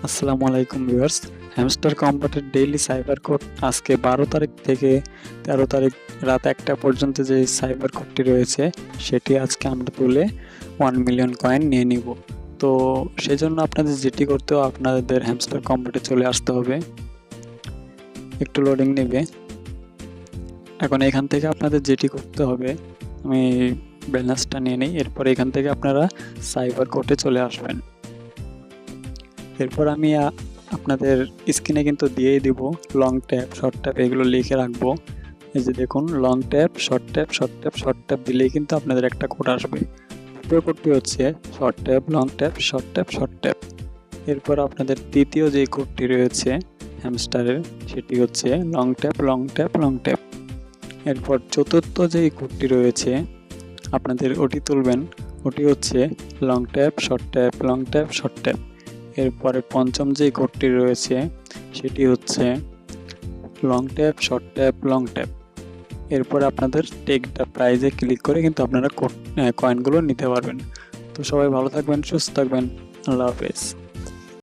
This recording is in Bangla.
আসসালামু আলাইকুম ভিউয়ার্স। হ্যামস্টার কম্বাটের ডেইলি সাইবার কোড আজকে 12 তারিখ থেকে 13 তারিখ রাত 1টা পর্যন্ত যে সাইবার কোডটি রয়েছে সেটি আজকে আমরা তুলে 1 মিলিয়ন কয়েন নিয়ে নিব। তো সেজন্য আপনাদের যেটি করতে হবে, আপনাদের হ্যামস্টার কম্বাটে চলে আসতে হবে। একটু লোডিং নেবে। এখন এখান থেকে আপনাদের যেটি করতে হবে, আমি ব্যালেন্সটা নিয়ে নিই। এরপর এখান থেকে আপনারা সাইবার কোডে চলে আসবেন। এরপর আমি আপনাদের স্ক্রিনে কিন্তু দিয়েই দিব লং ট্যাপ, শর্ট ট্যাপ এগুলো লিখে রাখবো। এই যে দেখুন, long tap, short tap, short tap, short tap দিলেই কিন্তু আপনাদের একটা কোড আসবে। দ্বিতীয় কোডটি হচ্ছে short tap, long tap, short tap, short tap. এরপর আপনাদের তৃতীয় যে কোডটি রয়েছে হ্যামস্টারের, সেটি হচ্ছে long tap, long tap, long tap. এরপর চতুর্থ যে কোডটি রয়েছে আপনাদের ওটি তুলবেন, ওটি হচ্ছে long tap, short tap, long tap, short tap. এরপরে পঞ্চম যে কোডটি রয়েছে সেটি হচ্ছে long tap, short tap, long tap. এরপর আপনাদের টেক দ্য প্রাইজে ক্লিক করে কিন্তু আপনারা কয়েনগুলো নিতে পারবেন। তো সবাই ভালো থাকবেন, সুস্থ থাকবেন। আল্লাহ হাফেজ।